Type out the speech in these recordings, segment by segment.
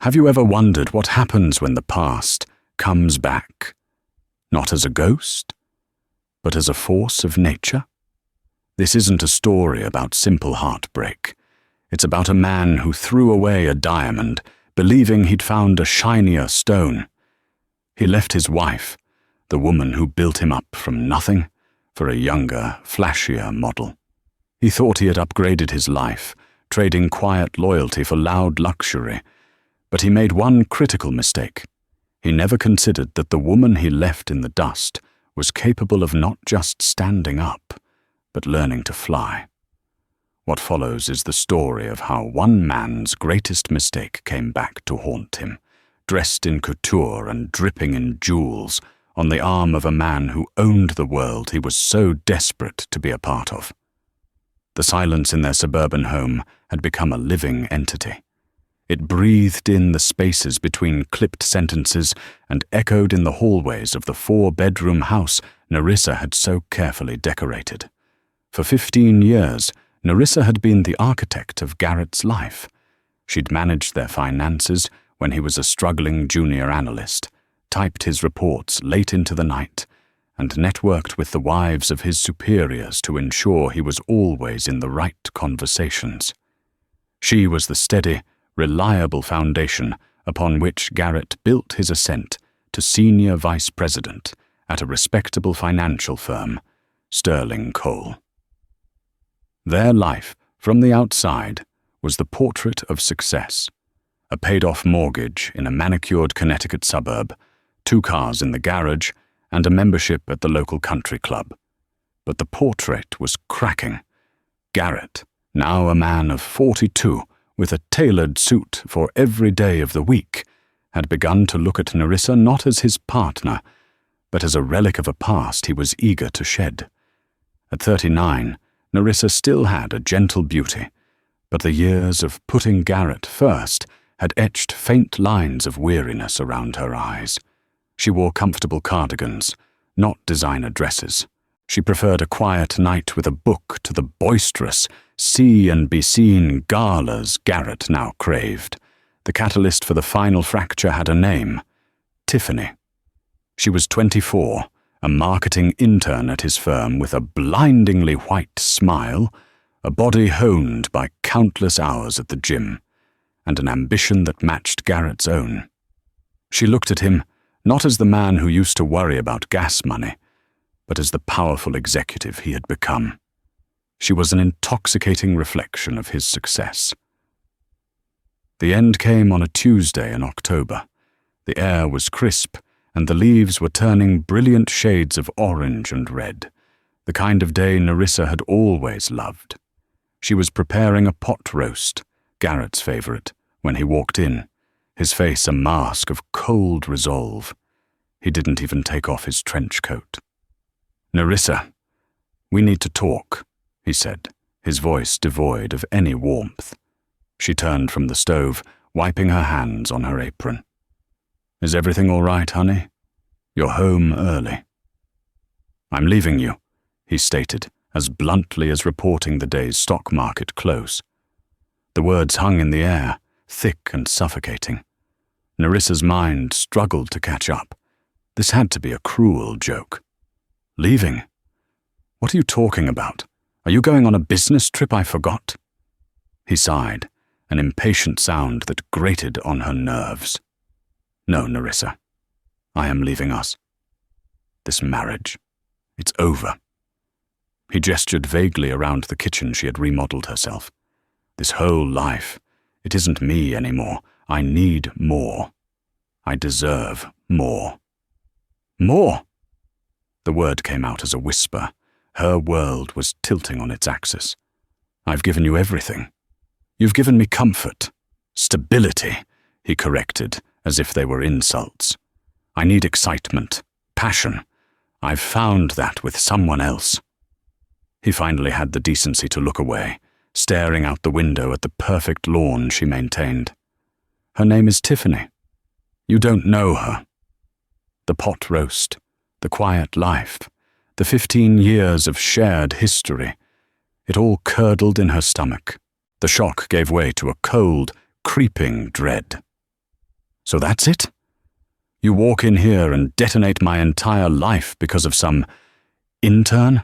Have you ever wondered what happens when the past comes back? Not as a ghost, but as a force of nature? This isn't a story about simple heartbreak. It's about a man who threw away a diamond, believing he'd found a shinier stone. He left his wife, the woman who built him up from nothing, for a younger, flashier model. He thought he had upgraded his life, trading quiet loyalty for loud luxury. But he made one critical mistake. He never considered that the woman he left in the dust was capable of not just standing up, but learning to fly. What follows is the story of how one man's greatest mistake came back to haunt him, dressed in couture and dripping in jewels, on the arm of a man who owned the world he was so desperate to be a part of. The silence in their suburban home had become a living entity. It breathed in the spaces between clipped sentences and echoed in the hallways of the 4-bedroom house Nerissa had so carefully decorated. For 15 years, Nerissa had been the architect of Garrett's life. She'd managed their finances when he was a struggling junior analyst, typed his reports late into the night, and networked with the wives of his superiors to ensure he was always in the right conversations. She was the steady, reliable foundation upon which Garrett built his ascent to senior vice president at a respectable financial firm, Sterling Cole. Their life, from the outside, was the portrait of success. A paid-off mortgage in a manicured Connecticut suburb, 2 cars in the garage, and a membership at the local country club. But the portrait was cracking. Garrett, now a man of 42, with a tailored suit for every day of the week, had begun to look at Nerissa not as his partner, but as a relic of a past he was eager to shed. At 39, Nerissa still had a gentle beauty, but the years of putting Garrett first had etched faint lines of weariness around her eyes. She wore comfortable cardigans, not designer dresses. She preferred a quiet night with a book to the boisterous, see-and-be-seen galas Garrett now craved. The catalyst for the final fracture had a name: Tiffany. She was 24, a marketing intern at his firm with a blindingly white smile, a body honed by countless hours at the gym, and an ambition that matched Garrett's own. She looked at him not as the man who used to worry about gas money, but as the powerful executive he had become. She was an intoxicating reflection of his success. The end came on a Tuesday in October. The air was crisp, and the leaves were turning brilliant shades of orange and red, the kind of day Nerissa had always loved. She was preparing a pot roast, Garrett's favorite, when he walked in, his face a mask of cold resolve. He didn't even take off his trench coat. "Nerissa, we need to talk," he said, his voice devoid of any warmth. She turned from the stove, wiping her hands on her apron. "Is everything all right, honey? You're home early." "I'm leaving you," he stated, as bluntly as reporting the day's stock market close. The words hung in the air, thick and suffocating. Nerissa's mind struggled to catch up. This had to be a cruel joke. "Leaving? What are you talking about? Are you going on a business trip I forgot?" He sighed, an impatient sound that grated on her nerves. "No, Nerissa. I am leaving us. This marriage. It's over." He gestured vaguely around the kitchen she had remodeled herself. "This whole life. It isn't me anymore. I need more. I deserve more." "More?" The word came out as a whisper. Her world was tilting on its axis. "I've given you everything. You've given me comfort. Stability," he corrected, as if they were insults. "I need excitement, passion. I've found that with someone else." He finally had the decency to look away, staring out the window at the perfect lawn she maintained. "Her name is Tiffany. You don't know her." The pot roast, the quiet life, the 15 years of shared history, it all curdled in her stomach. The shock gave way to a cold, creeping dread. So that's it? You walk in here and detonate my entire life because of some intern?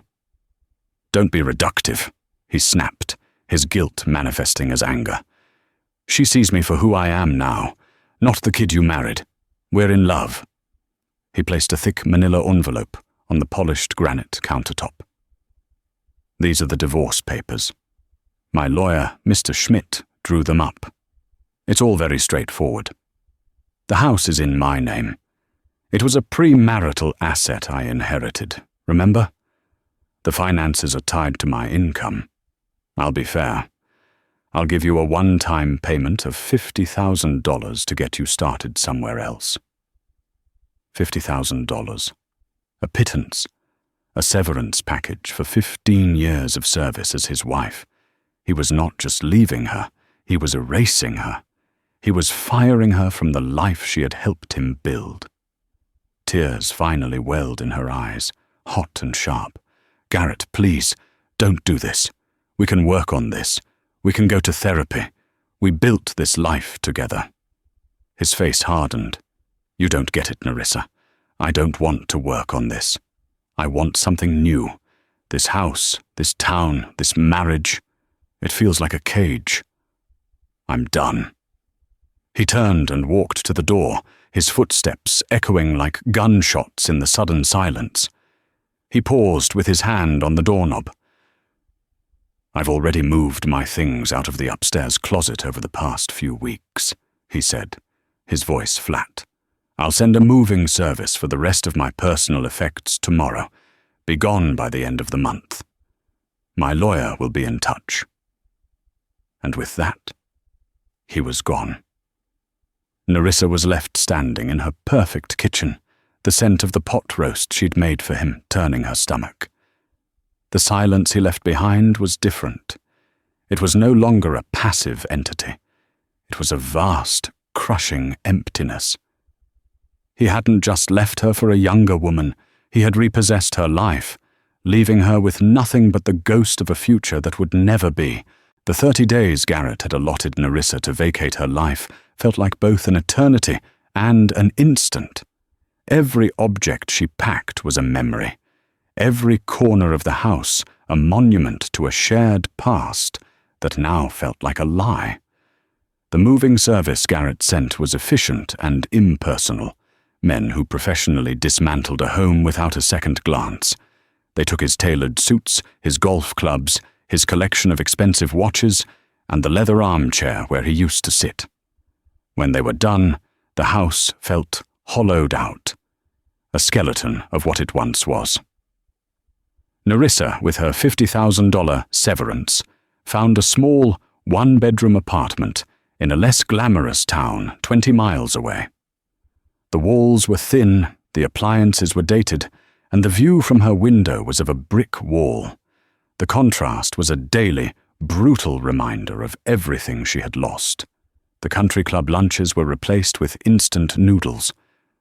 Don't be reductive, he snapped, his guilt manifesting as anger. She sees me for who I am now, not the kid you married. We're in love. He placed a thick manila envelope on the polished granite countertop. These are the divorce papers. My lawyer, Mr. Schmidt, drew them up. It's all very straightforward. The house is in my name. It was a premarital asset I inherited, remember? The finances are tied to my income. I'll be fair. I'll give you a one-time payment of $50,000 to get you started somewhere else. $50,000. A pittance. A severance package for 15 years of service as his wife. He was not just leaving her, he was erasing her. He was firing her from the life she had helped him build. Tears finally welled in her eyes, hot and sharp. Garrett, please, don't do this. We can work on this. We can go to therapy. We built this life together. His face hardened. You don't get it, Nerissa. I don't want to work on this. I want something new. This house, this town, this marriage. It feels like a cage. I'm done. He turned and walked to the door, his footsteps echoing like gunshots in the sudden silence. He paused with his hand on the doorknob. I've already moved my things out of the upstairs closet over the past few weeks, he said, his voice flat. I'll send a moving service for the rest of my personal effects tomorrow. Be gone by the end of the month. My lawyer will be in touch. And with that, he was gone. Nerissa was left standing in her perfect kitchen, the scent of the pot roast she'd made for him turning her stomach. The silence he left behind was different. It was no longer a passive entity. It was a vast, crushing emptiness. He hadn't just left her for a younger woman, he had repossessed her life, leaving her with nothing but the ghost of a future that would never be. The 30 days Garrett had allotted Nerissa to vacate her life felt like both an eternity and an instant. Every object she packed was a memory. Every corner of the house a monument to a shared past that now felt like a lie. The moving service Garrett sent was efficient and impersonal. Men who professionally dismantled a home without a second glance. They took his tailored suits, his golf clubs, his collection of expensive watches, and the leather armchair where he used to sit. When they were done, the house felt hollowed out, a skeleton of what it once was. Nerissa, with her $50,000 severance, found a small, one-bedroom apartment in a less glamorous town 20 miles away. The walls were thin, the appliances were dated, and the view from her window was of a brick wall. The contrast was a daily, brutal reminder of everything she had lost. The country club lunches were replaced with instant noodles.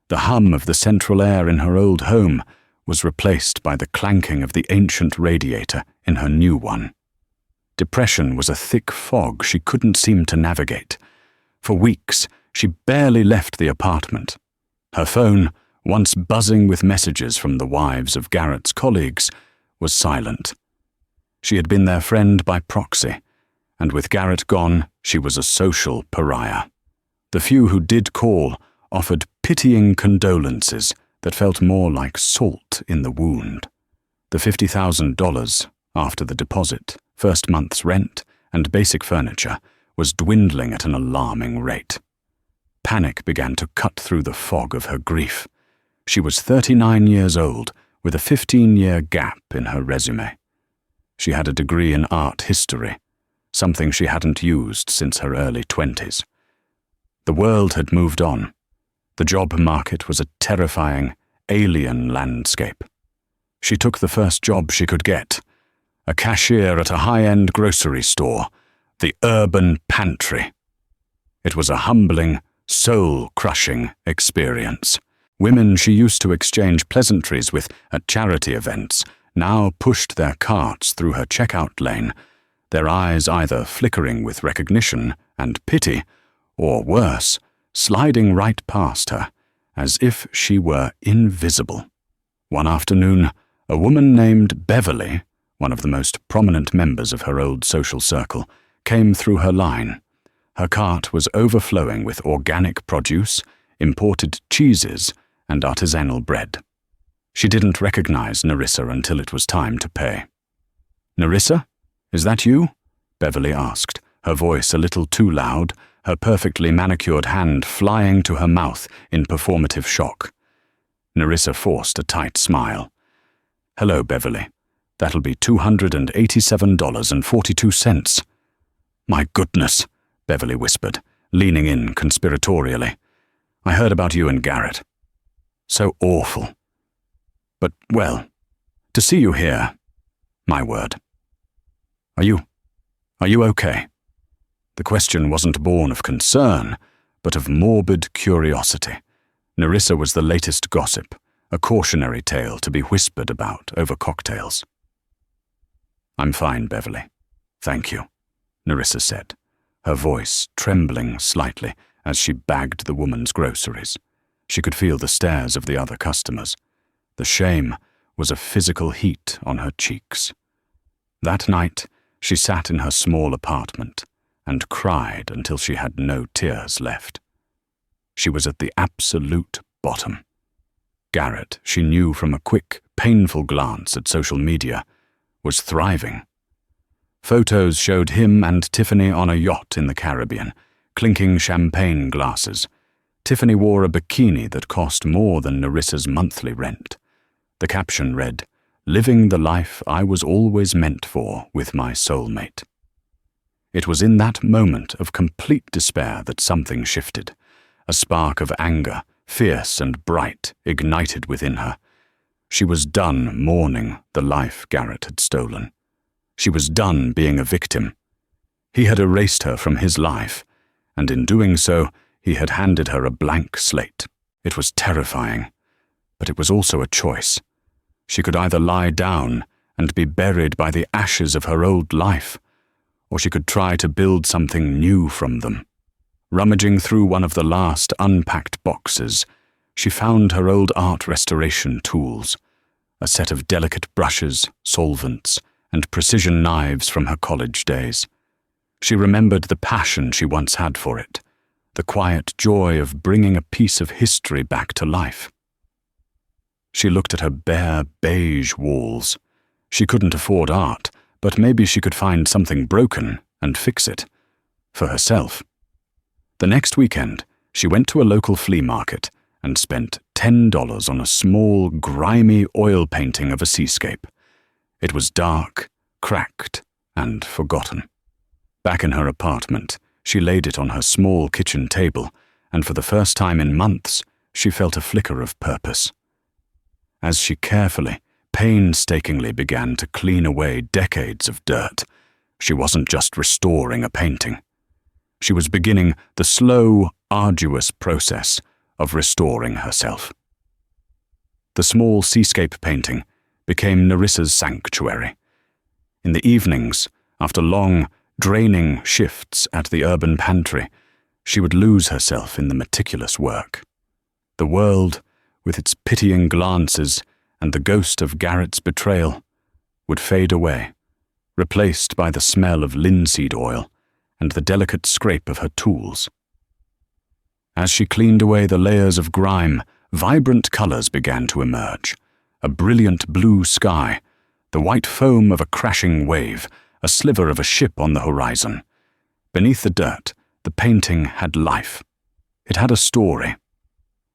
The hum of the central air in her old home was replaced by the clanking of the ancient radiator in her new one. Depression was a thick fog she couldn't seem to navigate. For weeks, she barely left the apartment. Her phone, once buzzing with messages from the wives of Garrett's colleagues, was silent. She had been their friend by proxy, and with Garrett gone, she was a social pariah. The few who did call offered pitying condolences that felt more like salt in the wound. The $50,000, after the deposit, first month's rent, and basic furniture, was dwindling at an alarming rate. Panic began to cut through the fog of her grief. She was 39 years old, with a 15-year gap in her resume. She had a degree in art history, something she hadn't used since her early 20s. The world had moved on. The job market was a terrifying, alien landscape. She took the first job she could get, a cashier at a high-end grocery store, the Urban Pantry. It was a humbling, soul-crushing experience. Women she used to exchange pleasantries with at charity events now pushed their carts through her checkout lane, their eyes either flickering with recognition and pity, or worse, sliding right past her, as if she were invisible. One afternoon, a woman named Beverly, one of the most prominent members of her old social circle, came through her line. Her cart was overflowing with organic produce, imported cheeses, and artisanal bread. She didn't recognize Nerissa until it was time to pay. "Nerissa, is that you?" Beverly asked, her voice a little too loud, her perfectly manicured hand flying to her mouth in performative shock. Nerissa forced a tight smile. "Hello, Beverly. That'll be $287.42. "My goodness," Beverly whispered, leaning in conspiratorially. "I heard about you and Garrett. So awful. But, well, to see you here, my word. Are you okay?" The question wasn't born of concern, but of morbid curiosity. Nerissa was the latest gossip, a cautionary tale to be whispered about over cocktails. "I'm fine, Beverly. Thank you," Nerissa said, her voice trembling slightly as she bagged the woman's groceries. She could feel the stares of the other customers. The shame was a physical heat on her cheeks. That night, she sat in her small apartment and cried until she had no tears left. She was at the absolute bottom. Garrett, she knew from a quick, painful glance at social media, was thriving. Photos showed him and Tiffany on a yacht in the Caribbean, clinking champagne glasses. Tiffany wore a bikini that cost more than Nerissa's monthly rent. The caption read, "Living the life I was always meant for with my soulmate." It was in that moment of complete despair that something shifted. A spark of anger, fierce and bright, ignited within her. She was done mourning the life Garrett had stolen. She was done being a victim. He had erased her from his life, and in doing so, he had handed her a blank slate. It was terrifying, but it was also a choice. She could either lie down and be buried by the ashes of her old life, or she could try to build something new from them. Rummaging through one of the last unpacked boxes, she found her old art restoration tools, a set of delicate brushes, solvents, and precision knives from her college days. She remembered the passion she once had for it, the quiet joy of bringing a piece of history back to life. She looked at her bare, beige walls. She couldn't afford art, but maybe she could find something broken and fix it. For herself. The next weekend, she went to a local flea market and spent $10 on a small, grimy oil painting of a seascape. It was dark, cracked, and forgotten. Back in her apartment, she laid it on her small kitchen table, and for the first time in months, she felt a flicker of purpose. As she carefully, painstakingly began to clean away decades of dirt, she wasn't just restoring a painting. She was beginning the slow, arduous process of restoring herself. The small seascape painting became Nerissa's sanctuary. In the evenings, after long, draining shifts at the urban pantry, she would lose herself in the meticulous work. The world, with its pitying glances and the ghost of Garrett's betrayal, would fade away, replaced by the smell of linseed oil and the delicate scrape of her tools. As she cleaned away the layers of grime, vibrant colors began to emerge. A brilliant blue sky, the white foam of a crashing wave, a sliver of a ship on the horizon. Beneath the dirt, the painting had life. It had a story.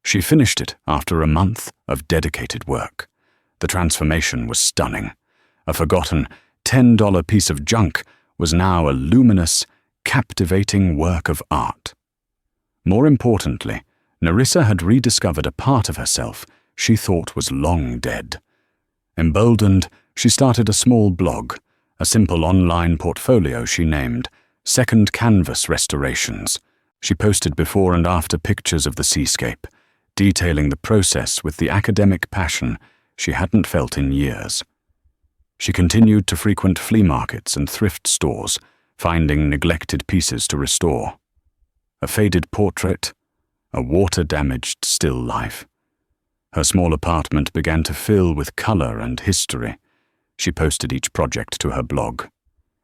She finished it after a month of dedicated work. The transformation was stunning. A forgotten $10 piece of junk was now a luminous, captivating work of art. More importantly, Nerissa had rediscovered a part of herself she thought was long dead. Emboldened, she started a small blog, a simple online portfolio she named Second Canvas Restorations. She posted before and after pictures of the seascape, detailing the process with the academic passion she hadn't felt in years. She continued to frequent flea markets and thrift stores, finding neglected pieces to restore. A faded portrait, a water-damaged still life. Her small apartment began to fill with color and history. She posted each project to her blog.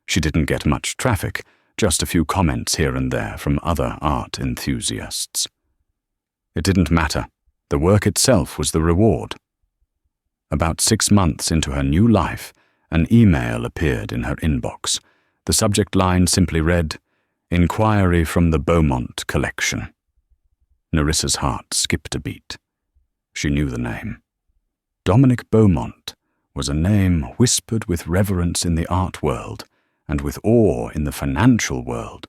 She didn't get much traffic, just a few comments here and there from other art enthusiasts. It didn't matter. The work itself was the reward. About 6 months into her new life, an email appeared in her inbox. The subject line simply read, "Inquiry from the Beaumont Collection." Nerissa's heart skipped a beat. She knew the name. Dominic Beaumont was a name whispered with reverence in the art world and with awe in the financial world.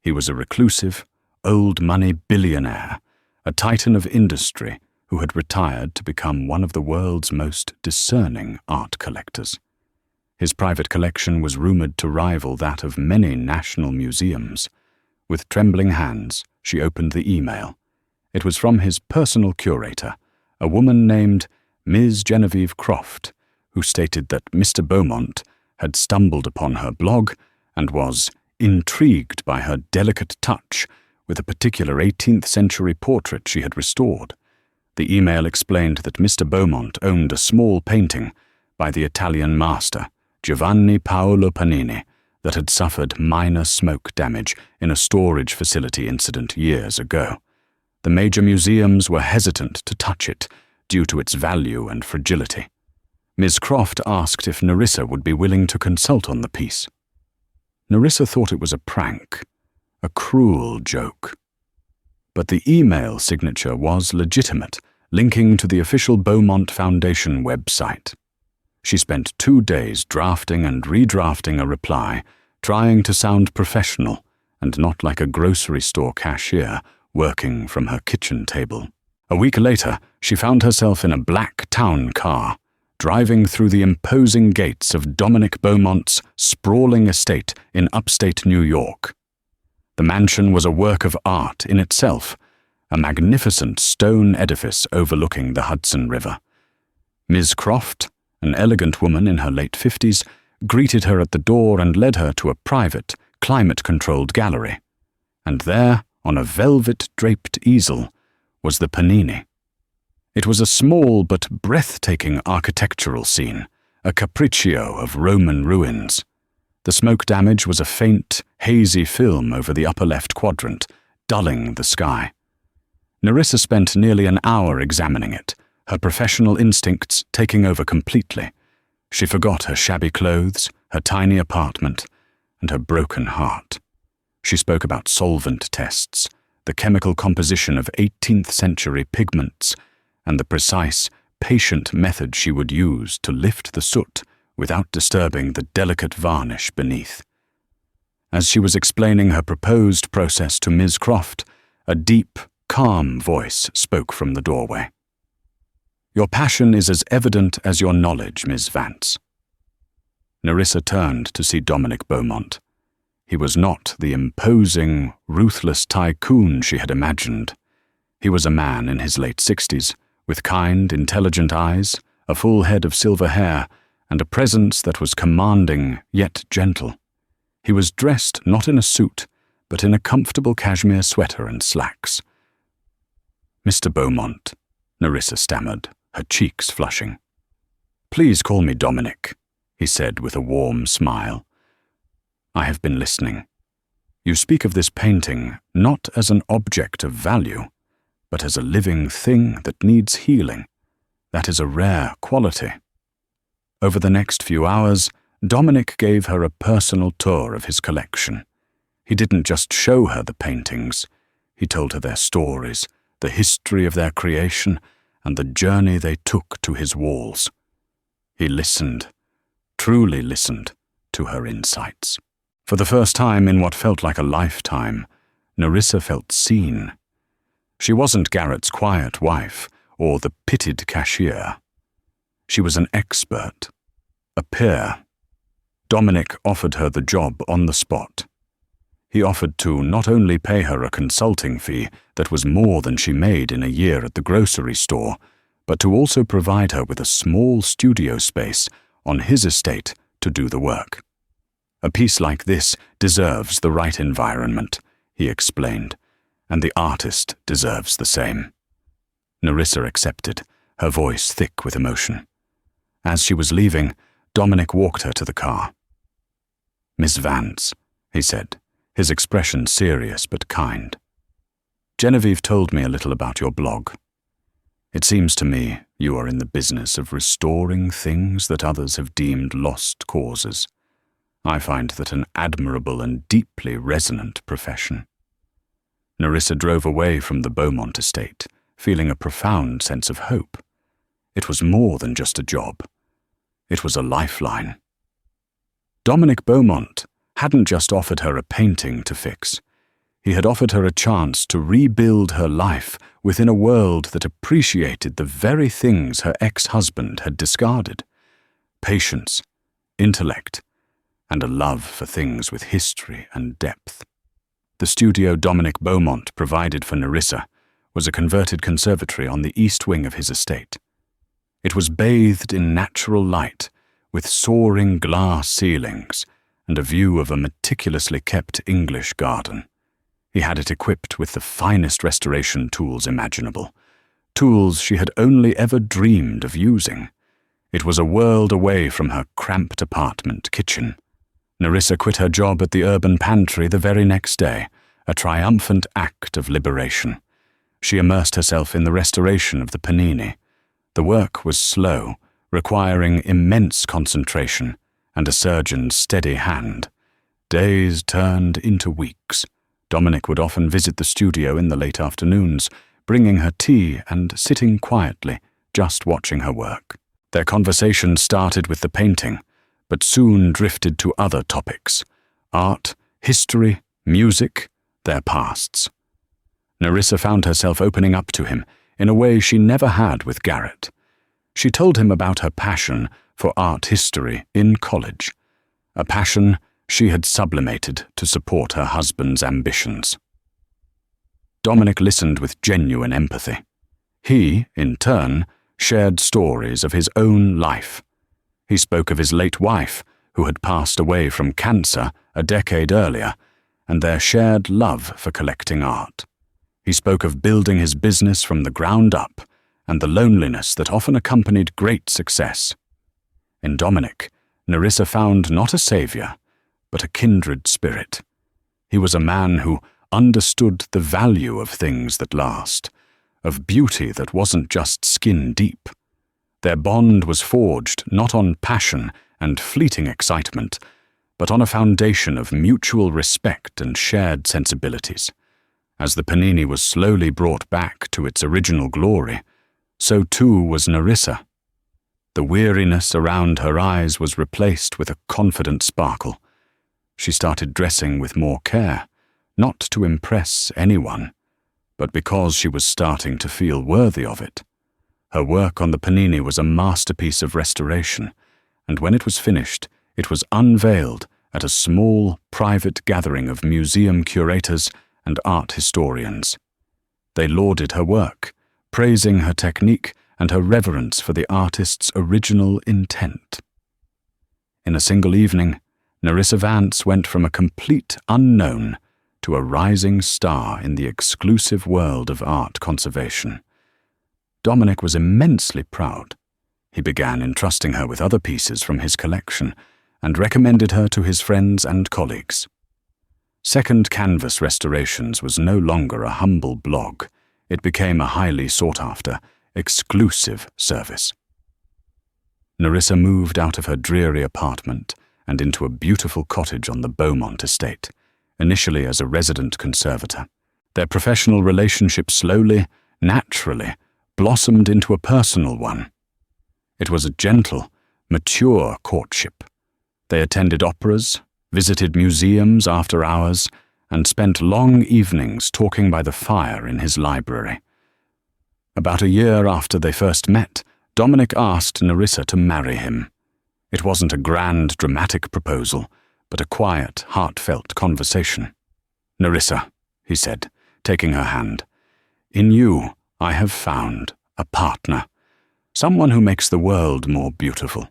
He was a reclusive, old-money billionaire, a titan of industry who had retired to become one of the world's most discerning art collectors. His private collection was rumored to rival that of many national museums. With trembling hands, she opened the email. It was from his personal curator, a woman named Ms. Genevieve Croft, who stated that Mr. Beaumont had stumbled upon her blog and was intrigued by her delicate touch with a particular 18th century portrait she had restored. The email explained that Mr. Beaumont owned a small painting by the Italian master, Giovanni Paolo Panini, that had suffered minor smoke damage in a storage facility incident years ago. The major museums were hesitant to touch it due to its value and fragility. Ms. Croft asked if Nerissa would be willing to consult on the piece. Nerissa thought it was a prank, a cruel joke. But the email signature was legitimate, linking to the official Beaumont Foundation website. She spent 2 days drafting and redrafting a reply, trying to sound professional and not like a grocery store cashier working from her kitchen table. A week later, she found herself in a black town car, driving through the imposing gates of Dominic Beaumont's sprawling estate in upstate New York. The mansion was a work of art in itself, a magnificent stone edifice overlooking the Hudson River. Ms. Croft, an elegant woman in her late 50s, greeted her at the door and led her to a private, climate-controlled gallery. And there, on a velvet-draped easel, was the Panini. It was a small but breathtaking architectural scene, a capriccio of Roman ruins. The smoke damage was a faint, hazy film over the upper left quadrant, dulling the sky. Nerissa spent nearly an hour examining it, her professional instincts taking over completely. She forgot her shabby clothes, her tiny apartment, and her broken heart. She spoke about solvent tests, the chemical composition of 18th century pigments, and the precise, patient method she would use to lift the soot without disturbing the delicate varnish beneath. As she was explaining her proposed process to Ms. Croft, a deep, calm voice spoke from the doorway. "Your passion is as evident as your knowledge, Ms. Vance." Nerissa turned to see Dominic Beaumont. He was not the imposing, ruthless tycoon she had imagined. He was a man in his late 60s, with kind, intelligent eyes, a full head of silver hair, and a presence that was commanding yet gentle. He was dressed not in a suit, but in a comfortable cashmere sweater and slacks. "Mr. Beaumont," Nerissa stammered, her cheeks flushing. "Please call me Dominic," he said with a warm smile. "I have been listening. You speak of this painting not as an object of value, but as a living thing that needs healing. That is a rare quality." Over the next few hours, Dominic gave her a personal tour of his collection. He didn't just show her the paintings. He told her their stories, the history of their creation, and the journey they took to his walls. He listened, truly listened, to her insights. For the first time in what felt like a lifetime, Nerissa felt seen. She wasn't Garrett's quiet wife or the pitted cashier. She was an expert, a peer. Dominic offered her the job on the spot. He offered to not only pay her a consulting fee that was more than she made in a year at the grocery store, but to also provide her with a small studio space on his estate to do the work. "A piece like this deserves the right environment," he explained, and the artist deserves the same." Nerissa accepted, her voice thick with emotion. As she was leaving, Dominic walked her to the car. "Miss Vance," he said, his expression serious but kind. "Genevieve told me a little about your blog. It seems to me you are in the business of restoring things that others have deemed lost causes. I find that an admirable and deeply resonant profession." Nerissa drove away from the Beaumont estate, feeling a profound sense of hope. It was more than just a job. It was a lifeline. Dominic Beaumont hadn't just offered her a painting to fix. He had offered her a chance to rebuild her life within a world that appreciated the very things her ex-husband had discarded: patience, intellect, and a love for things with history and depth. The studio Dominic Beaumont provided for Nerissa was a converted conservatory on the east wing of his estate. It was bathed in natural light, with soaring glass ceilings and a view of a meticulously kept English garden. He had it equipped with the finest restoration tools imaginable, tools she had only ever dreamed of using. It was a world away from her cramped apartment kitchen. Nerissa quit her job at the urban pantry the very next day, a triumphant act of liberation. She immersed herself in the restoration of the panini. The work was slow, requiring immense concentration and a surgeon's steady hand. Days turned into weeks. Dominic would often visit the studio in the late afternoons, bringing her tea and sitting quietly, just watching her work. Their conversation started with the painting, but soon drifted to other topics: art, history, music, their pasts. Nerissa found herself opening up to him in a way she never had with Garrett. She told him about her passion for art history in college, a passion she had sublimated to support her husband's ambitions. Dominic listened with genuine empathy. He, in turn, shared stories of his own life. He spoke of his late wife, who had passed away from cancer a decade earlier, and their shared love for collecting art. He spoke of building his business from the ground up and the loneliness that often accompanied great success. In Dominic, Nerissa found not a savior, but a kindred spirit. He was a man who understood the value of things that last, of beauty that wasn't just skin deep. Their bond was forged not on passion and fleeting excitement, but on a foundation of mutual respect and shared sensibilities. As the panini was slowly brought back to its original glory, so too was Nerissa. The weariness around her eyes was replaced with a confident sparkle. She started dressing with more care, not to impress anyone, but because she was starting to feel worthy of it. Her work on the panini was a masterpiece of restoration, and when it was finished, it was unveiled at a small, private gathering of museum curators and art historians. They lauded her work, praising her technique and her reverence for the artist's original intent. In a single evening, Nerissa Vance went from a complete unknown to a rising star in the exclusive world of art conservation. Dominic was immensely proud. He began entrusting her with other pieces from his collection and recommended her to his friends and colleagues. Second Canvas Restorations was no longer a humble blog. It became a highly sought-after, exclusive service. Nerissa moved out of her dreary apartment and into a beautiful cottage on the Beaumont estate, initially as a resident conservator. Their professional relationship slowly, naturally, blossomed into a personal one. It was a gentle, mature courtship. They attended operas, visited museums after hours, and spent long evenings talking by the fire in his library. About a year after they first met, Dominic asked Nerissa to marry him. It wasn't a grand, dramatic proposal, but a quiet, heartfelt conversation. "Nerissa," he said, taking her hand, "in you I have found a partner, someone who makes the world more beautiful,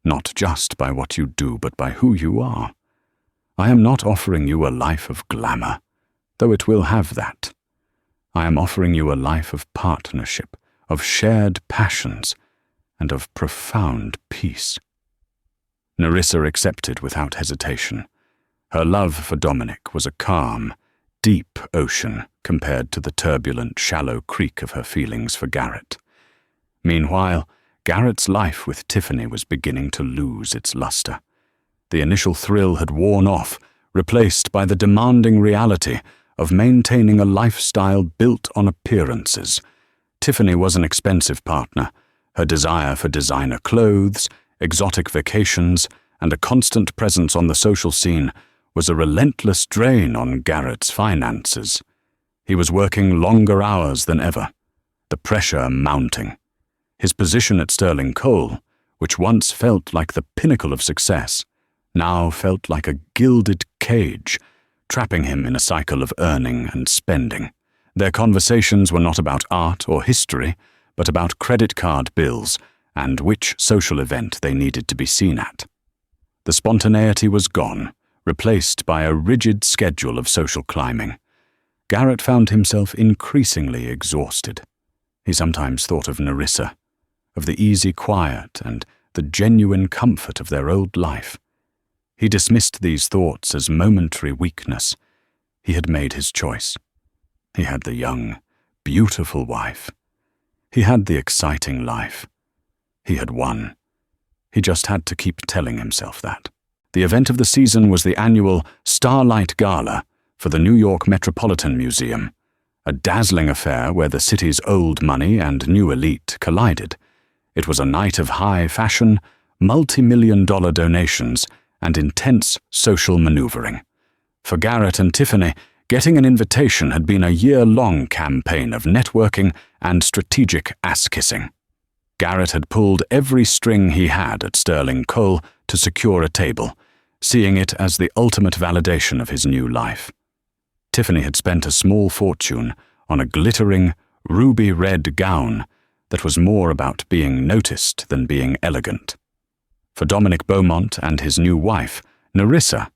not just by what you do, but by who you are. I am not offering you a life of glamour, though it will have that. I am offering you a life of partnership, of shared passions, and of profound peace." Nerissa accepted without hesitation. Her love for Dominic was a calm, deep ocean compared to the turbulent, shallow creek of her feelings for Garrett. Meanwhile, Garrett's life with Tiffany was beginning to lose its luster. The initial thrill had worn off, replaced by the demanding reality of maintaining a lifestyle built on appearances. Tiffany was an expensive partner. Her desire for designer clothes, exotic vacations, and a constant presence on the social scene was a relentless drain on Garrett's finances. He was working longer hours than ever, the pressure mounting. His position at Sterling Coal, which once felt like the pinnacle of success, now felt like a gilded cage, trapping him in a cycle of earning and spending. Their conversations were not about art or history, but about credit card bills and which social event they needed to be seen at. The spontaneity was gone, replaced by a rigid schedule of social climbing. Garrett found himself increasingly exhausted. He sometimes thought of Nerissa, of the easy quiet and the genuine comfort of their old life. He dismissed these thoughts as momentary weakness. He had made his choice. He had the young, beautiful wife. He had the exciting life. He had won. He just had to keep telling himself that. The event of the season was the annual Starlight Gala for the New York Metropolitan Museum, a dazzling affair where the city's old money and new elite collided. It was a night of high fashion, multi-million-dollar donations, and intense social maneuvering. For Garrett and Tiffany, getting an invitation had been a year-long campaign of networking and strategic ass-kissing. Garrett had pulled every string he had at Sterling Coal to secure a table, seeing it as the ultimate validation of his new life. Tiffany had spent a small fortune on a glittering, ruby-red gown that was more about being noticed than being elegant. For Dominic Beaumont and his new wife, Nerissa,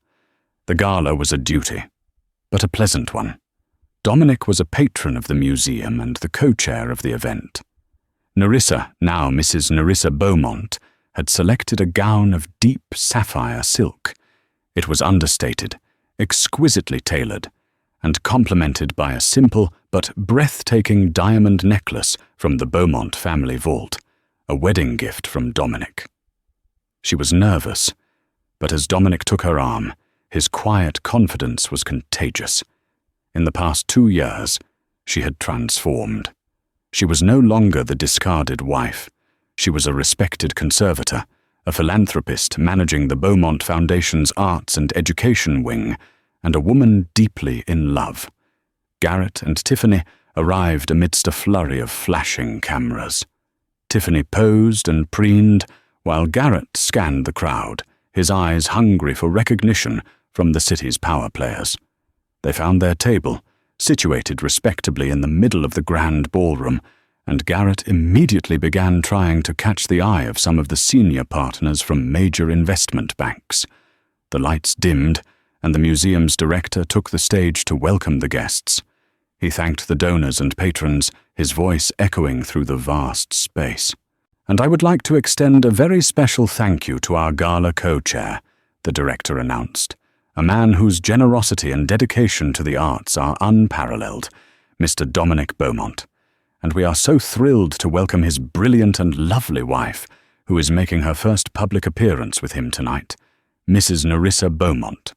the gala was a duty, but a pleasant one. Dominic was a patron of the museum and the co-chair of the event. Nerissa, now Mrs. Nerissa Beaumont, had selected a gown of deep sapphire silk. It was understated, exquisitely tailored, and complemented by a simple but breathtaking diamond necklace from the Beaumont family vault, a wedding gift from Dominic. She was nervous, but as Dominic took her arm, his quiet confidence was contagious. In the past 2 years, she had transformed. She was no longer the discarded wife. She was a respected conservator, a philanthropist managing the Beaumont Foundation's arts and education wing, and a woman deeply in love. Garrett and Tiffany arrived amidst a flurry of flashing cameras. Tiffany posed and preened, while Garrett scanned the crowd, his eyes hungry for recognition from the city's power players. They found their table, situated respectably in the middle of the grand ballroom, and Garrett immediately began trying to catch the eye of some of the senior partners from major investment banks. The lights dimmed, and the museum's director took the stage to welcome the guests. He thanked the donors and patrons, his voice echoing through the vast space. "And I would like to extend a very special thank you to our gala co-chair," the director announced, "a man whose generosity and dedication to the arts are unparalleled, Mr. Dominic Beaumont. And we are so thrilled to welcome his brilliant and lovely wife, who is making her first public appearance with him tonight, Mrs. Nerissa Beaumont."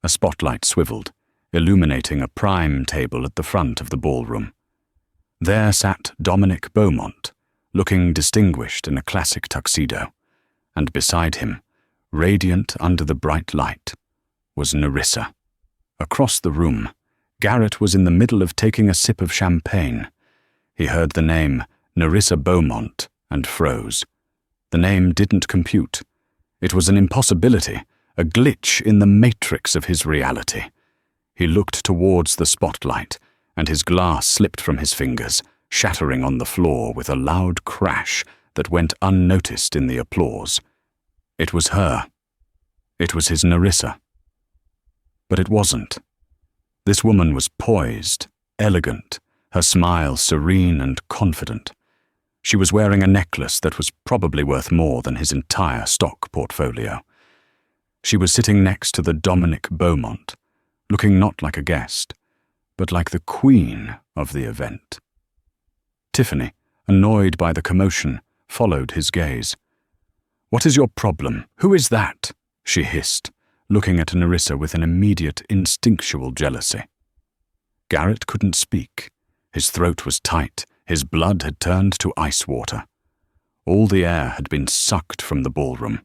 A spotlight swiveled, illuminating a prime table at the front of the ballroom. There sat Dominic Beaumont, looking distinguished in a classic tuxedo, and beside him, radiant under the bright light, was Nerissa. Across the room, Garrett was in the middle of taking a sip of champagne. He heard the name Nerissa Beaumont and froze. The name didn't compute. It was an impossibility, a glitch in the matrix of his reality. He looked towards the spotlight, and his glass slipped from his fingers, shattering on the floor with a loud crash that went unnoticed in the applause. It was her. It was his Nerissa. But it wasn't. This woman was poised, elegant, her smile serene and confident. She was wearing a necklace that was probably worth more than his entire stock portfolio. She was sitting next to the Dominic Beaumont, looking not like a guest, but like the queen of the event. Tiffany, annoyed by the commotion, followed his gaze. "What is your problem? Who is that?" she hissed, looking at Nerissa with an immediate instinctual jealousy. Garrett couldn't speak. His throat was tight, his blood had turned to ice water. All the air had been sucked from the ballroom.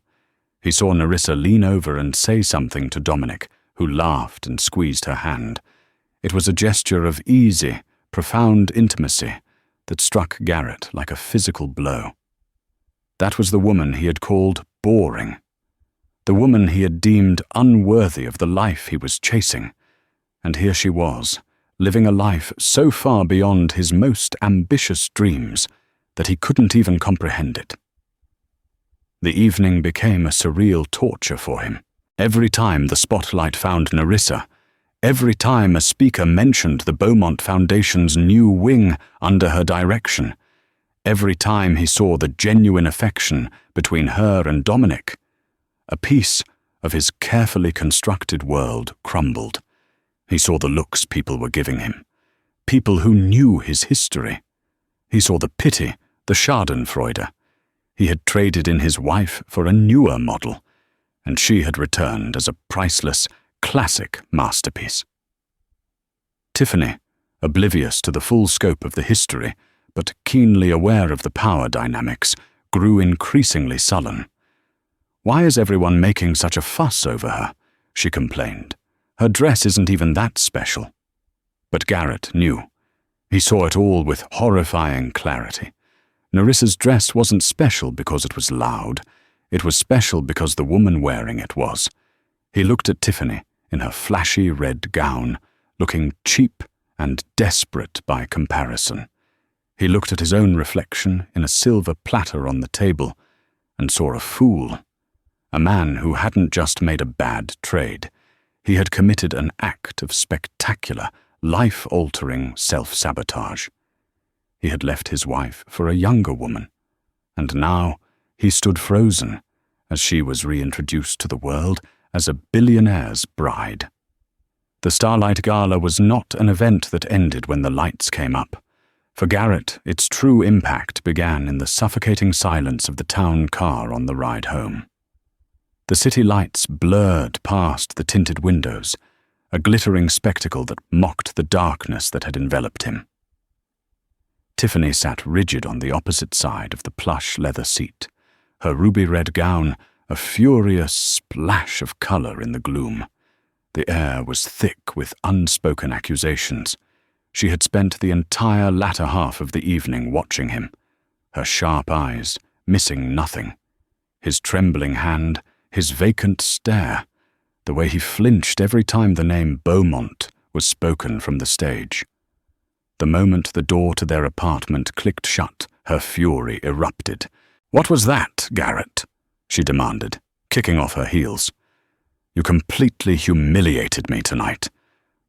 He saw Nerissa lean over and say something to Dominic, who laughed and squeezed her hand. It was a gesture of easy, profound intimacy that struck Garrett like a physical blow. That was the woman he had called boring. The woman he had deemed unworthy of the life he was chasing. And here she was, living a life so far beyond his most ambitious dreams that he couldn't even comprehend it. The evening became a surreal torture for him. Every time the spotlight found Nerissa, every time a speaker mentioned the Beaumont Foundation's new wing under her direction, every time he saw the genuine affection between her and Dominic, a piece of his carefully constructed world crumbled. He saw the looks people were giving him, people who knew his history. He saw the pity, the schadenfreude. He had traded in his wife for a newer model, and she had returned as a priceless, classic masterpiece. Tiffany, oblivious to the full scope of the history, but keenly aware of the power dynamics, grew increasingly sullen. "Why is everyone making such a fuss over her?" she complained. "Her dress isn't even that special." But Garrett knew. He saw it all with horrifying clarity. Nerissa's dress wasn't special because it was loud. It was special because the woman wearing it was. He looked at Tiffany in her flashy red gown, looking cheap and desperate by comparison. He looked at his own reflection in a silver platter on the table and saw a fool, a man who hadn't just made a bad trade. He had committed an act of spectacular, life-altering self-sabotage. He had left his wife for a younger woman, and now he stood frozen as she was reintroduced to the world as a billionaire's bride. The Starlight Gala was not an event that ended when the lights came up. For Garrett, its true impact began in the suffocating silence of the town car on the ride home. The city lights blurred past the tinted windows, a glittering spectacle that mocked the darkness that had enveloped him. Tiffany sat rigid on the opposite side of the plush leather seat, her ruby-red gown a furious splash of color in the gloom. The air was thick with unspoken accusations. She had spent the entire latter half of the evening watching him, her sharp eyes missing nothing. His trembling hand, his vacant stare, the way he flinched every time the name Beaumont was spoken from the stage. The moment the door to their apartment clicked shut, her fury erupted. "What was that, Garrett?" she demanded, kicking off her heels. "You completely humiliated me tonight,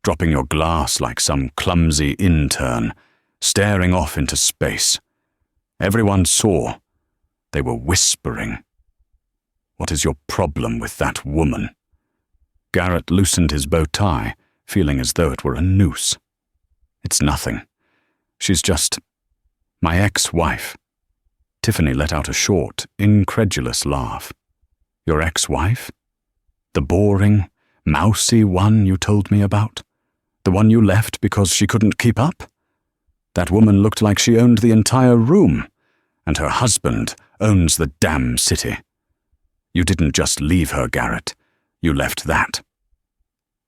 dropping your glass like some clumsy intern, staring off into space. Everyone saw. They were whispering. What is your problem with that woman?" Garrett loosened his bow tie, feeling as though it were a noose. "It's nothing. She's just my ex-wife." Tiffany let out a short, incredulous laugh. "Your ex-wife? The boring, mousy one you told me about? The one you left because she couldn't keep up? That woman looked like she owned the entire room, and her husband owns the damn city. You didn't just leave her, Garrett. You left that."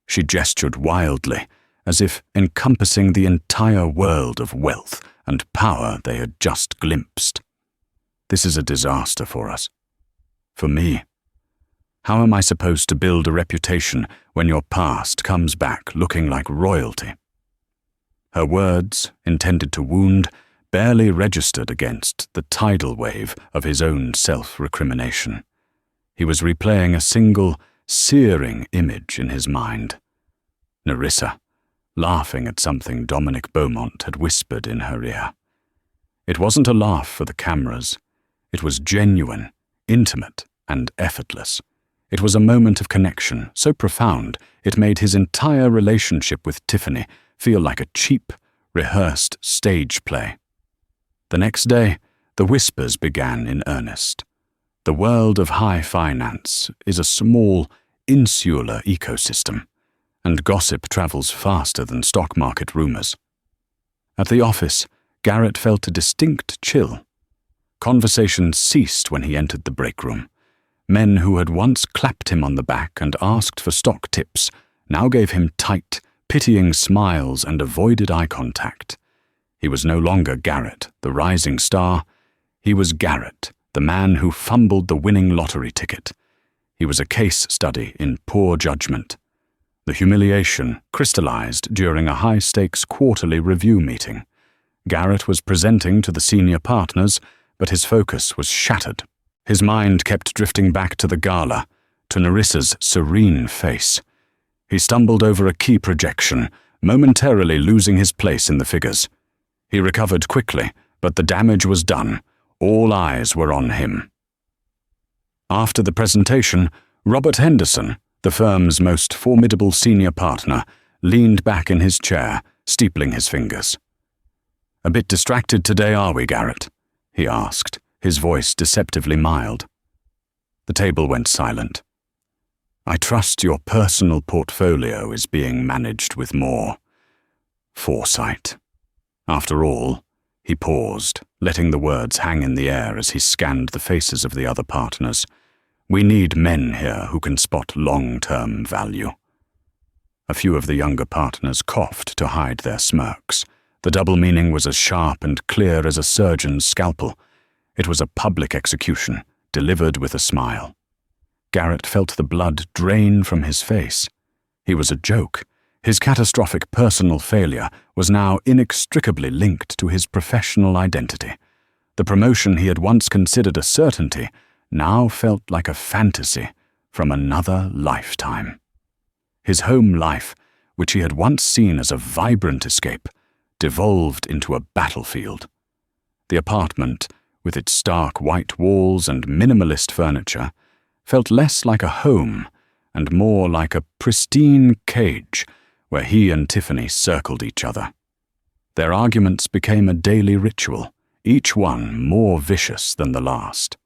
She gestured wildly, as if encompassing the entire world of wealth and power they had just glimpsed. "This is a disaster for us. For me. How am I supposed to build a reputation when your past comes back looking like royalty?" Her words, intended to wound, barely registered against the tidal wave of his own self-recrimination. He was replaying a single, searing image in his mind. Nerissa, laughing at something Dominic Beaumont had whispered in her ear. It wasn't a laugh for the cameras. It was genuine, intimate, and effortless. It was a moment of connection, so profound it made his entire relationship with Tiffany feel like a cheap, rehearsed stage play. The next day, the whispers began in earnest. The world of high finance is a small, insular ecosystem, and gossip travels faster than stock market rumors. At the office, Garrett felt a distinct chill. Conversations ceased when he entered the break room. Men who had once clapped him on the back and asked for stock tips now gave him tight, pitying smiles and avoided eye contact. He was no longer Garrett, the rising star. He was Garrett, the man who fumbled the winning lottery ticket. He was a case study in poor judgment. The humiliation crystallized during a high-stakes quarterly review meeting. Garrett was presenting to the senior partners, but his focus was shattered. His mind kept drifting back to the gala, to Nerissa's serene face. He stumbled over a key projection, momentarily losing his place in the figures. He recovered quickly, but the damage was done. All eyes were on him. After the presentation, Robert Henderson, the firm's most formidable senior partner, leaned back in his chair, steepling his fingers. "A bit distracted today, are we, Garrett?" he asked, his voice deceptively mild. The table went silent. "I trust your personal portfolio is being managed with more foresight." After all, he paused, letting the words hang in the air as he scanned the faces of the other partners. "We need men here who can spot long-term value." A few of the younger partners coughed to hide their smirks. The double meaning was as sharp and clear as a surgeon's scalpel. It was a public execution, delivered with a smile. Garrett felt the blood drain from his face. He was a joke. His catastrophic personal failure was now inextricably linked to his professional identity. The promotion he had once considered a certainty now felt like a fantasy from another lifetime. His home life, which he had once seen as a vibrant escape, devolved into a battlefield. The apartment, with its stark white walls and minimalist furniture, felt less like a home and more like a pristine cage where he and Tiffany circled each other. Their arguments became a daily ritual, each one more vicious than the last.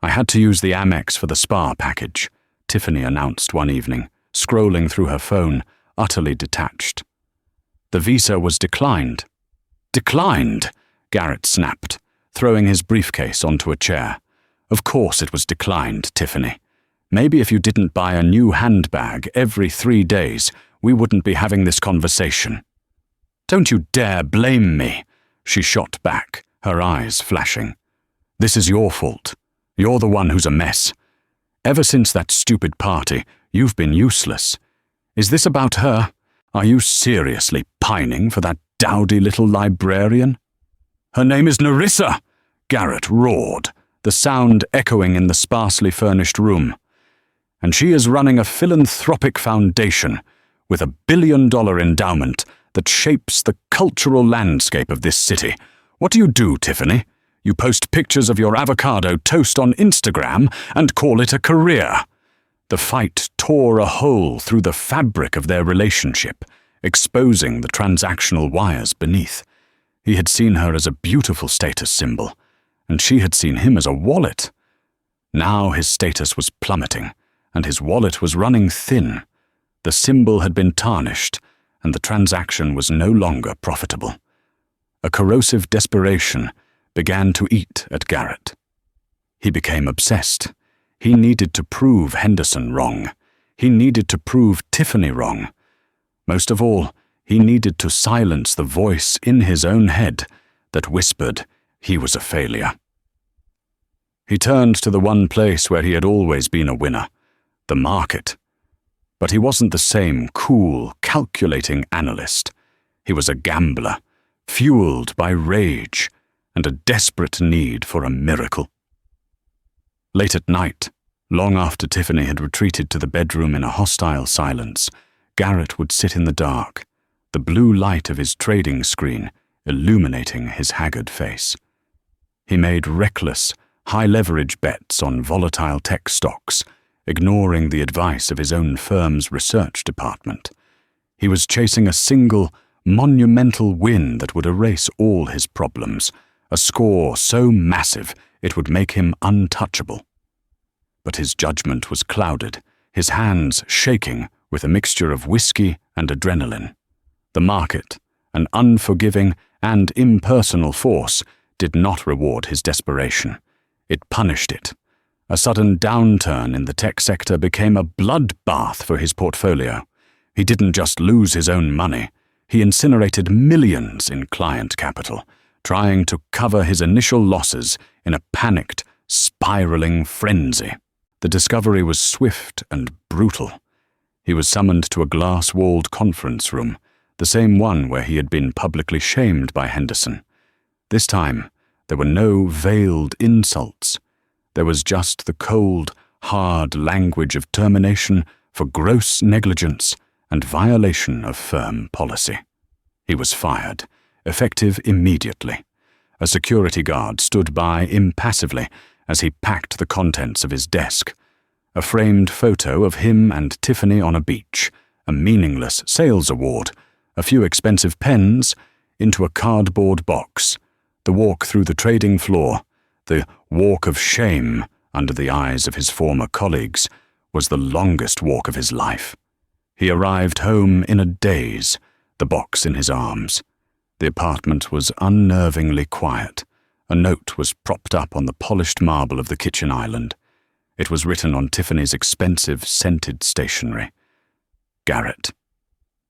"I had to use the Amex for the spa package," Tiffany announced one evening, scrolling through her phone, utterly detached. "The visa was declined." "Declined?" Garrett snapped, throwing his briefcase onto a chair. "Of course it was declined, Tiffany. Maybe if you didn't buy a new handbag every 3 days, we wouldn't be having this conversation." "Don't you dare blame me," she shot back, her eyes flashing. "This is your fault. You're the one who's a mess. Ever since that stupid party, you've been useless. Is this about her? Are you seriously pining for that dowdy little librarian?" "Her name is Nerissa!" Garrett roared, the sound echoing in the sparsely furnished room. "And she is running a philanthropic foundation with $1 billion endowment that shapes the cultural landscape of this city. What do you do, Tiffany? You post pictures of your avocado toast on Instagram and call it a career." The fight tore a hole through the fabric of their relationship, exposing the transactional wires beneath. He had seen her as a beautiful status symbol, and she had seen him as a wallet. Now his status was plummeting, and his wallet was running thin. The symbol had been tarnished, and the transaction was no longer profitable. A corrosive desperation began to eat at Garrett. He became obsessed. He needed to prove Henderson wrong. He needed to prove Tiffany wrong. Most of all, he needed to silence the voice in his own head that whispered he was a failure. He turned to the one place where he had always been a winner, the market. But he wasn't the same cool, calculating analyst. He was a gambler, fueled by rage and a desperate need for a miracle. Late at night, long after Tiffany had retreated to the bedroom in a hostile silence, Garrett would sit in the dark, the blue light of his trading screen illuminating his haggard face. He made reckless, high-leverage bets on volatile tech stocks, ignoring the advice of his own firm's research department. He was chasing a single, monumental win that would erase all his problems, a score so massive it would make him untouchable. But his judgment was clouded, his hands shaking with a mixture of whiskey and adrenaline. The market, an unforgiving and impersonal force, did not reward his desperation. It punished it. A sudden downturn in the tech sector became a bloodbath for his portfolio. He didn't just lose his own money, he incinerated millions in client capital, trying to cover his initial losses in a panicked, spiraling frenzy. The discovery was swift and brutal. He was summoned to a glass-walled conference room, the same one where he had been publicly shamed by Henderson. This time, there were no veiled insults. There was just the cold, hard language of termination for gross negligence and violation of firm policy. He was fired, effective immediately. A security guard stood by impassively as he packed the contents of his desk. A framed photo of him and Tiffany on a beach, a meaningless sales award, a few expensive pens, into a cardboard box. The walk through the trading floor, the walk of shame under the eyes of his former colleagues, was the longest walk of his life. He arrived home in a daze, the box in his arms. The apartment was unnervingly quiet. A note was propped up on the polished marble of the kitchen island. It was written on Tiffany's expensive, scented stationery. "Garrett,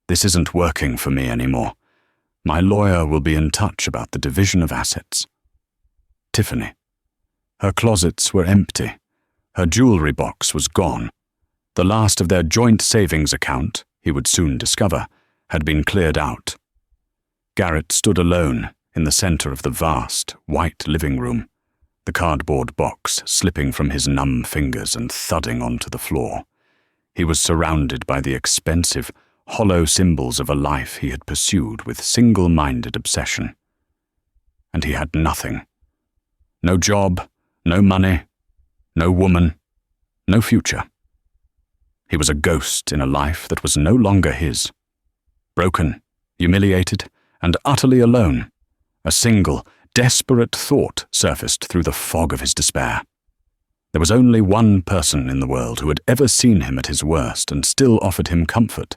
this isn't working for me anymore. My lawyer will be in touch about the division of assets." Tiffany. Her closets were empty. Her jewelry box was gone. The last of their joint savings account, he would soon discover, had been cleared out. Garrett stood alone in the center of the vast, white living room, the cardboard box slipping from his numb fingers and thudding onto the floor. He was surrounded by the expensive, hollow symbols of a life he had pursued with single-minded obsession. And he had nothing. No job, no money, no woman, no future. He was a ghost in a life that was no longer his. Broken, humiliated, and utterly alone, a single, desperate thought surfaced through the fog of his despair. There was only one person in the world who had ever seen him at his worst and still offered him comfort.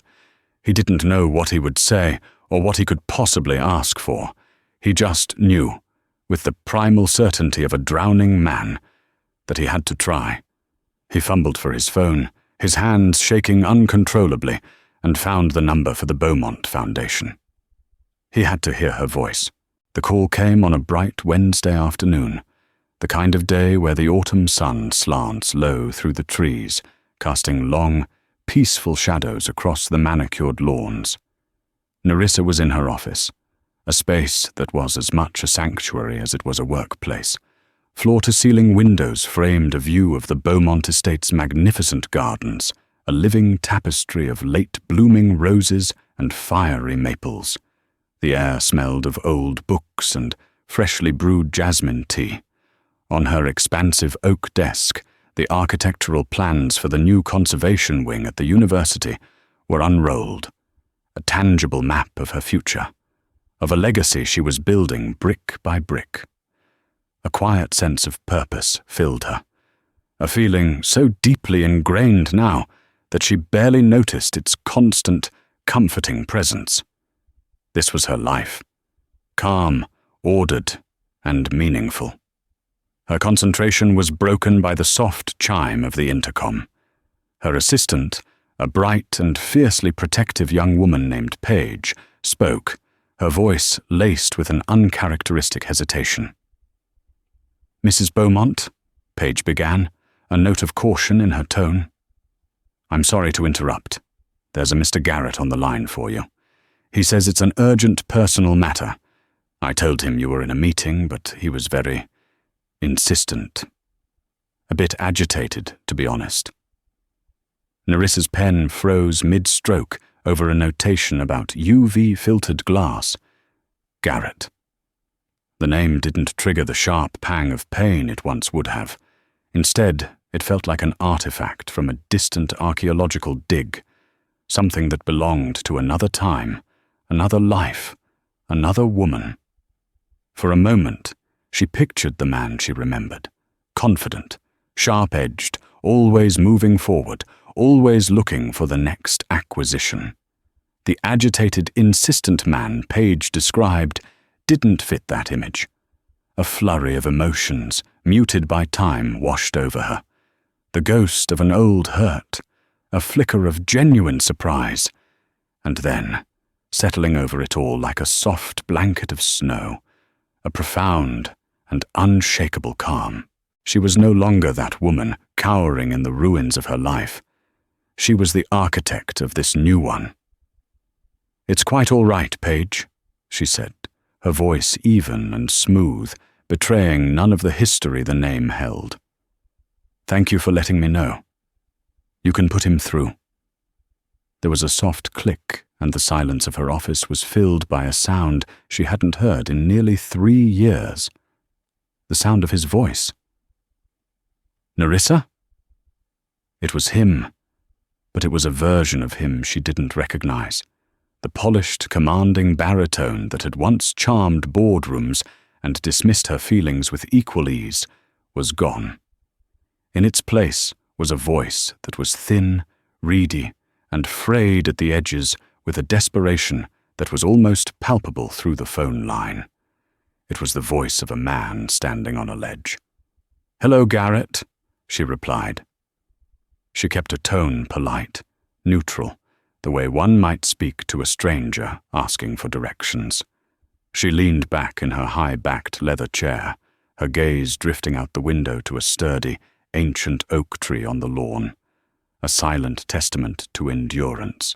He didn't know what he would say or what he could possibly ask for. He just knew, with the primal certainty of a drowning man, that he had to try. He fumbled for his phone, his hands shaking uncontrollably, and found the number for the Beaumont Foundation. He had to hear her voice. The call came on a bright Wednesday afternoon, the kind of day where the autumn sun slants low through the trees, casting long, peaceful shadows across the manicured lawns. Nerissa was in her office, a space that was as much a sanctuary as it was a workplace. Floor-to-ceiling windows framed a view of the Beaumont estate's magnificent gardens, a living tapestry of late-blooming roses and fiery maples. The air smelled of old books and freshly brewed jasmine tea. On her expansive oak desk, the architectural plans for the new conservation wing at the university were unrolled, a tangible map of her future, of a legacy she was building brick by brick. A quiet sense of purpose filled her, a feeling so deeply ingrained now that she barely noticed its constant, comforting presence. This was her life, calm, ordered, and meaningful. Her concentration was broken by the soft chime of the intercom. Her assistant, a bright and fiercely protective young woman named Paige, spoke, her voice laced with an uncharacteristic hesitation. "Mrs. Beaumont," Paige began, a note of caution in her tone. "I'm sorry to interrupt. There's a Mr. Garrett on the line for you. He says it's an urgent personal matter. I told him you were in a meeting, but he was very insistent. A bit agitated, to be honest." Nerissa's pen froze mid-stroke over a notation about UV-filtered glass. Garrett. The name didn't trigger the sharp pang of pain it once would have. Instead, it felt like an artifact from a distant archaeological dig, something that belonged to another time, another life, another woman. For a moment, she pictured the man she remembered, confident, sharp-edged, always moving forward, always looking for the next acquisition. The agitated, insistent man Paige described didn't fit that image. A flurry of emotions, muted by time, washed over her. The ghost of an old hurt, a flicker of genuine surprise, and then, settling over it all like a soft blanket of snow, a profound and unshakable calm. She was no longer that woman cowering in the ruins of her life. She was the architect of this new one. "It's quite all right, Paige," she said, her voice even and smooth, betraying none of the history the name held. "Thank you for letting me know. You can put him through." There was a soft click, and the silence of her office was filled by a sound she hadn't heard in nearly 3 years. The sound of his voice. "Nerissa?" It was him, but it was a version of him she didn't recognize. The polished, commanding baritone that had once charmed boardrooms and dismissed her feelings with equal ease was gone. In its place was a voice that was thin, reedy, and frayed at the edges with a desperation that was almost palpable through the phone line. It was the voice of a man standing on a ledge. "Hello, Garrett," she replied. She kept a tone polite, neutral, the way one might speak to a stranger asking for directions. She leaned back in her high-backed leather chair, her gaze drifting out the window to a sturdy, ancient oak tree on the lawn, a silent testament to endurance.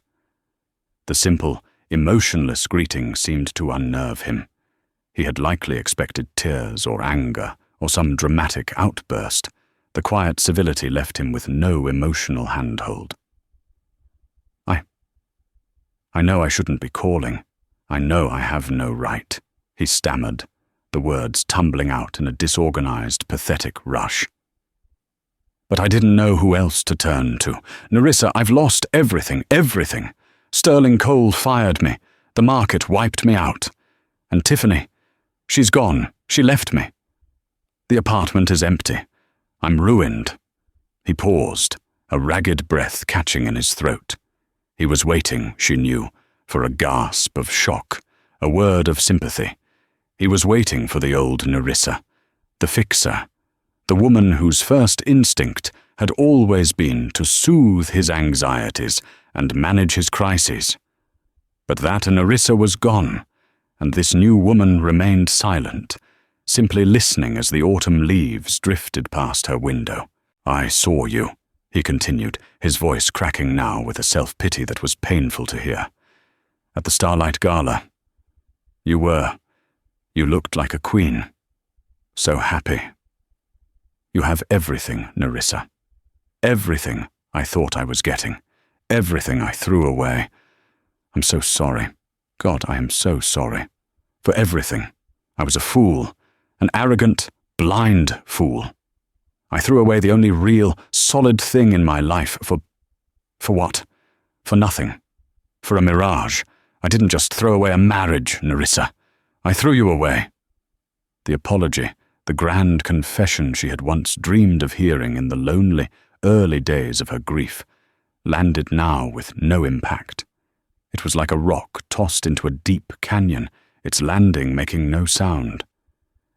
The simple, emotionless greeting seemed to unnerve him. He had likely expected tears or anger or some dramatic outburst. The quiet civility left him with no emotional handhold. I know I shouldn't be calling. I know I have no right," he stammered, the words tumbling out in a disorganized, pathetic rush. "But I didn't know who else to turn to. Nerissa, I've lost everything, everything. Sterling coal fired me. The market wiped me out. And Tiffany, she's gone. She left me. The apartment is empty. I'm ruined." He paused, a ragged breath catching in his throat. He was waiting, she knew, for a gasp of shock, a word of sympathy. He was waiting for the old Nerissa, the fixer, the woman whose first instinct had always been to soothe his anxieties and manage his crises. But that Nerissa was gone, and this new woman remained silent, simply listening as the autumn leaves drifted past her window. "I saw you," he continued, his voice cracking now with a self-pity that was painful to hear. "At the Starlight Gala. You looked like a queen. So happy. You have everything, Nerissa. Everything I thought I was getting. Everything I threw away. I'm so sorry. God, I am so sorry. For everything. I was a fool. An arrogant, blind fool. I threw away the only real, solid thing in my life for what? For nothing. For a mirage. I didn't just throw away a marriage, Nerissa. I threw you away." The apology, the grand confession she had once dreamed of hearing in the lonely, early days of her grief, landed now with no impact. It was like a rock tossed into a deep canyon, its landing making no sound.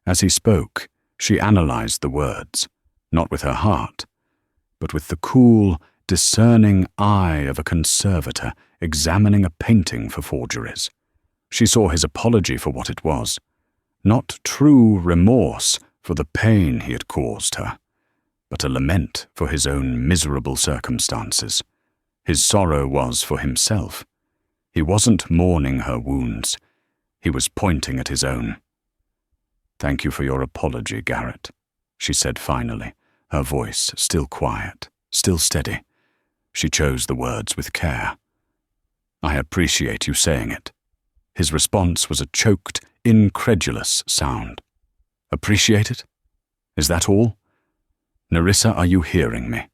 As he spoke, she analyzed the words, not with her heart, but with the cool, discerning eye of a conservator examining a painting for forgeries. She saw his apology for what it was, not true remorse for the pain he had caused her, but a lament for his own miserable circumstances. His sorrow was for himself. He wasn't mourning her wounds. He was pointing at his own. "Thank you for your apology, Garrett," she said finally, her voice still quiet, still steady. She chose the words with care. I appreciate you saying it. His response was a choked, incredulous sound. Appreciate it? Is that all? Nerissa, are you hearing me?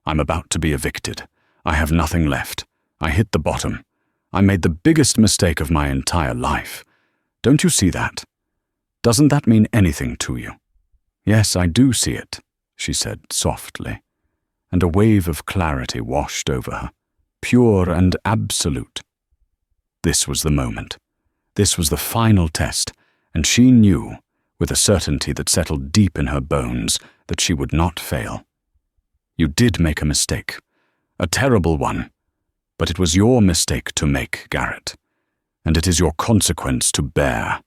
I'm about to be evicted. I have nothing left. I hit the bottom. I made the biggest mistake of my entire life. Don't you see that? Doesn't that mean anything to you? Yes, I do see it, she said softly, and a wave of clarity washed over her, pure and absolute. This was the moment. This was the final test, and she knew, with a certainty that settled deep in her bones, that she would not fail. You did make a mistake, a terrible one, but it was your mistake to make, Garrett, and it is your consequence to bear.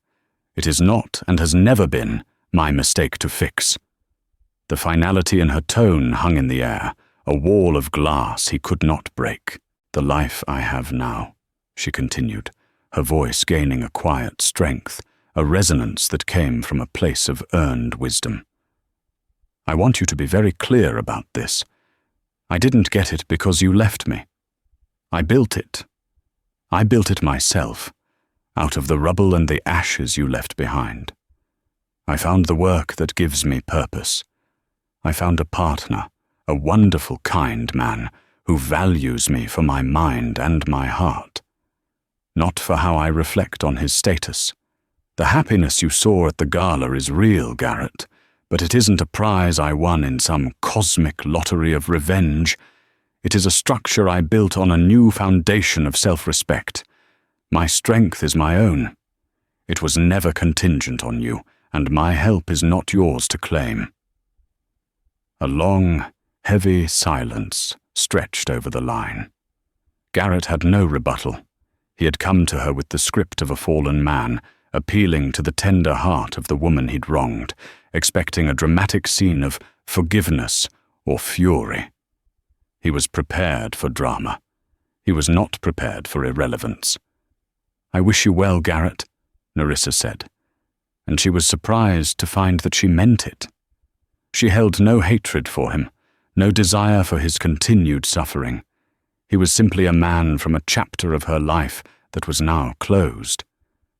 It is not, and has never been, my mistake to fix. The finality in her tone hung in the air, a wall of glass he could not break. The life I have now, she continued, her voice gaining a quiet strength, a resonance that came from a place of earned wisdom. I want you to be very clear about this. I didn't get it because you left me. I built it. I built it myself, out of the rubble and the ashes you left behind. I found the work that gives me purpose. I found a partner, a wonderful, kind man who values me for my mind and my heart. Not for how I reflect on his status. The happiness you saw at the gala is real, Garrett, but it isn't a prize I won in some cosmic lottery of revenge. It is a structure I built on a new foundation of self-respect. My strength is my own. It was never contingent on you, and my help is not yours to claim. A long, heavy silence stretched over the line. Garrett had no rebuttal. He had come to her with the script of a fallen man, appealing to the tender heart of the woman he'd wronged, expecting a dramatic scene of forgiveness or fury. He was prepared for drama. He was not prepared for irrelevance. I wish you well, Garrett, Nerissa said, and she was surprised to find that she meant it. She held no hatred for him, no desire for his continued suffering. He was simply a man from a chapter of her life that was now closed.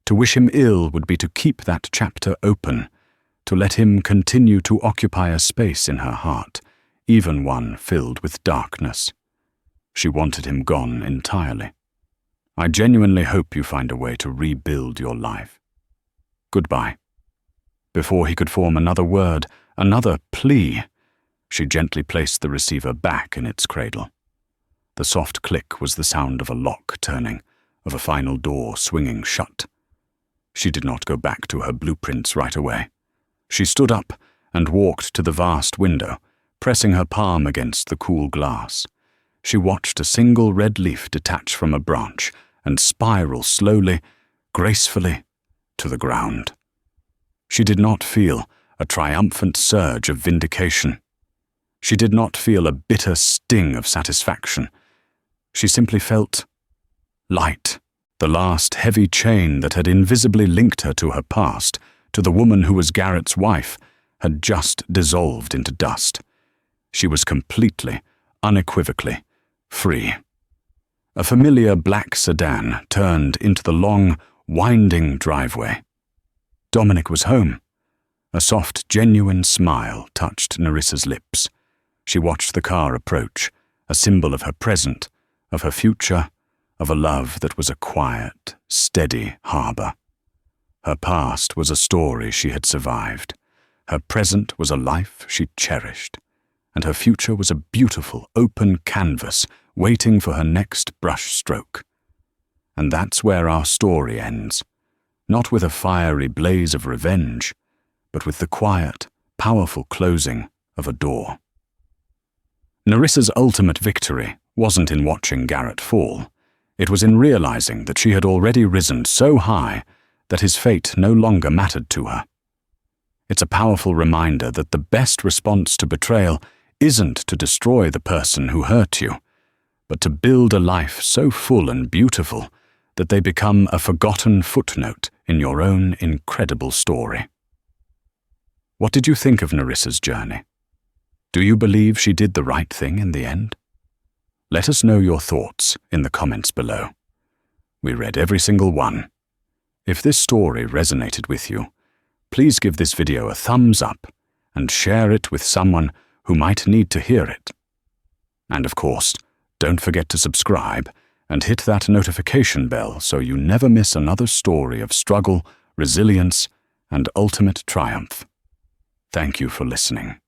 To wish him ill would be to keep that chapter open, to let him continue to occupy a space in her heart, even one filled with darkness. She wanted him gone entirely. I genuinely hope you find a way to rebuild your life. Goodbye. Before he could form another word, another plea, she gently placed the receiver back in its cradle. The soft click was the sound of a lock turning, of a final door swinging shut. She did not go back to her blueprints right away. She stood up and walked to the vast window, pressing her palm against the cool glass. She watched a single red leaf detach from a branch and spiral slowly, gracefully, to the ground. She did not feel a triumphant surge of vindication. She did not feel a bitter sting of satisfaction. She simply felt light. The last heavy chain that had invisibly linked her to her past, to the woman who was Garrett's wife, had just dissolved into dust. She was completely, unequivocally, free. A familiar black sedan turned into the long, winding driveway. Dominic was home. A soft, genuine smile touched Nerissa's lips. She watched the car approach, a symbol of her present, of her future, of a love that was a quiet, steady harbor. Her past was a story she had survived. Her present was a life she cherished. And her future was a beautiful, open canvas waiting for her next brush stroke. And that's where our story ends. Not with a fiery blaze of revenge, but with the quiet, powerful closing of a door. Nerissa's ultimate victory wasn't in watching Garrett fall. It was in realizing that she had already risen so high that his fate no longer mattered to her. It's a powerful reminder that the best response to betrayal isn't to destroy the person who hurt you, but to build a life so full and beautiful that they become a forgotten footnote in your own incredible story. What did you think of Nerissa's journey? Do you believe she did the right thing in the end? Let us know your thoughts in the comments below. We read every single one. If this story resonated with you, please give this video a thumbs up and share it with someone who might need to hear it. And of course, don't forget to subscribe and hit that notification bell so you never miss another story of struggle, resilience, and ultimate triumph. Thank you for listening.